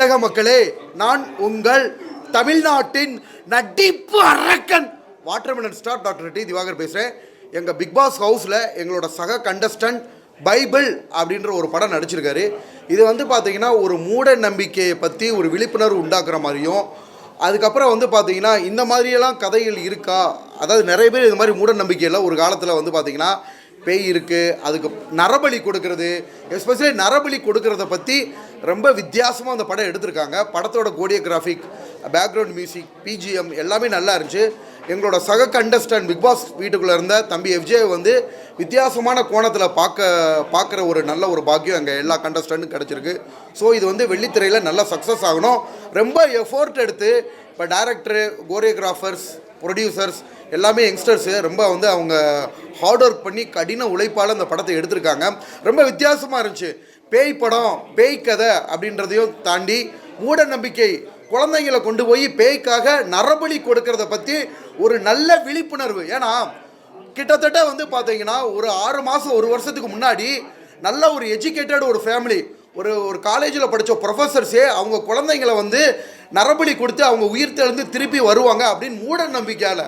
தமிழக மக்களே, நான் உங்கள் தமிழ்நாட்டின் நடிப்பு அரக்கன் watermelon star doctor D Diwakar பேசுகிறேன். எங்கள் பிக் பாஸ் ஹவுஸில் எங்களோட சக கண்டஸ்டன்ட் பைபிள் அப்படின்ற ஒரு படம் நடிச்சிருக்காரு. இது வந்து பார்த்திங்கன்னா ஒரு மூட நம்பிக்கையை பற்றி ஒரு விழிப்புணர்வு உண்டாக்குற மாதிரியும், அதுக்கப்புறம் வந்து பார்த்திங்கன்னா இந்த மாதிரியெல்லாம் கதைகள் இருக்கா, அதாவது நிறைய பேர் இது மாதிரி மூட நம்பிக்கையில் ஒரு காலத்தில் வந்து பார்த்திங்கன்னா பேய் இருக்குது, அதுக்கு நரபலி கொடுக்கறது, எஸ்பெஷலி நரபலி கொடுக்கறத பற்றி ரொம்ப வித்தியாசமாக அந்த படம் எடுத்திருக்காங்க. படத்தோட கோரியோகிராஃபிக், பேக்ரவுண்ட் மியூசிக், பிஜிஎம் எல்லாமே நல்லா இருந்துச்சு. எங்களோட சக கண்டஸ்டன்ட் பிக் பாஸ் வீட்டுக்குள்ளே இருந்த தம்பி எஃப்ஜே வந்து வித்தியாசமான கோணத்தில் பார்க்குற ஒரு நல்ல ஒரு பாக்கியம் எங்கள் எல்லா கண்டஸ்டன்ட்டும் கிடச்சிருக்கு. ஸோ இது வந்து வெள்ளித்திரையில் நல்லா சக்ஸஸ் ஆகணும். ரொம்ப எஃபோர்ட் எடுத்து இப்போ டைரக்டரு, கோரியோகிராஃபர்ஸ், ப்ரொடியூசர்ஸ் எல்லாமே யங்ஸ்டர்ஸு ரொம்ப வந்து அவங்க ஹார்ட் ஒர்க் பண்ணி கடின உழைப்பால் அந்த படத்தை எடுத்திருக்காங்க. ரொம்ப வித்தியாசமாக இருந்துச்சு. பேய் படம், பேய் கதை அப்படின்றதையும் தாண்டி மூட நம்பிக்கை, குழந்தைங்களை கொண்டு போய் பேய்க்காக நரபலி கொடுக்கறத பற்றி ஒரு நல்ல விழிப்புணர்வு. ஏன்னா கிட்டத்தட்ட வந்து பார்த்தீங்கன்னா ஒரு 6 மாதம் 1 வருஷத்துக்கு முன்னாடி நல்ல ஒரு எஜுகேட்டட் ஒரு ஃபேமிலி, ஒரு காலேஜில் படித்த ப்ரொஃபஸர்ஸே அவங்க குழந்தைங்களை வந்து நரபலி கொடுத்து அவங்க உயிர் தெழுந்து திருப்பி வருவாங்க அப்படின்னு மூட நம்பிக்கையால்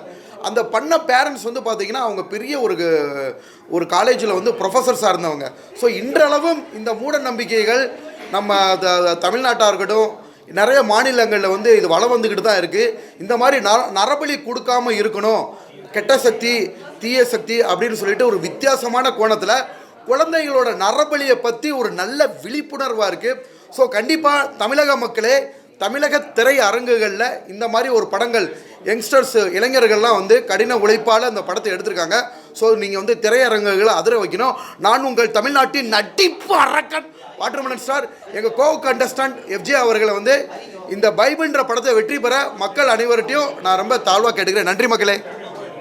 அந்த பண்ண பேரண்ட்ஸ் வந்து பார்த்திங்கன்னா அவங்க பெரிய ஒரு காலேஜில் வந்து ப்ரொஃபஸர்ஸாக இருந்தவங்க. ஸோ இன்றளவும் இந்த மூட நம்பிக்கைகள் நம்ம தமிழ்நாட்டாக இருக்கட்டும், நிறைய மாநிலங்களில் வந்து இது வளம் வந்துக்கிட்டு தான் இருக்குது. இந்த மாதிரி நரபலி கொடுக்காமல் இருக்கணும், கெட்ட சக்தி, தீய சக்தி அப்படின்னு சொல்லிட்டு ஒரு வித்தியாசமான கோணத்தில் குழந்தைகளோட நரபலியை பற்றி ஒரு நல்ல விழிப்புணர்வாக இருக்குது. ஸோ கண்டிப்பாக தமிழக மக்களே, தமிழக திரை அரங்குகளில் இந்த மாதிரி ஒரு படங்கள் யங்ஸ்டர்ஸ், இளைஞர்கள்லாம் வந்து கடின உழைப்பால் அந்த படத்தை எடுத்திருக்காங்க. ஸோ நீங்கள் வந்து திரையரங்குகளை அதிர வைக்கணும். நான் உங்கள் தமிழ்நாட்டின் நடிப்பு அரக்கன் வாட்டர்மெலன் ஸ்டார் எங்கள் கோ கண்டஸ்டன்ட் எஃப்ஜே அவர்களை வந்து இந்த பைபிள்ன்ற படத்தை வெற்றி பெற மக்கள் அனைவர்கிட்டையும் நான் ரொம்ப தாழ்வாக கேட்டுக்கிறேன். நன்றி மக்களே.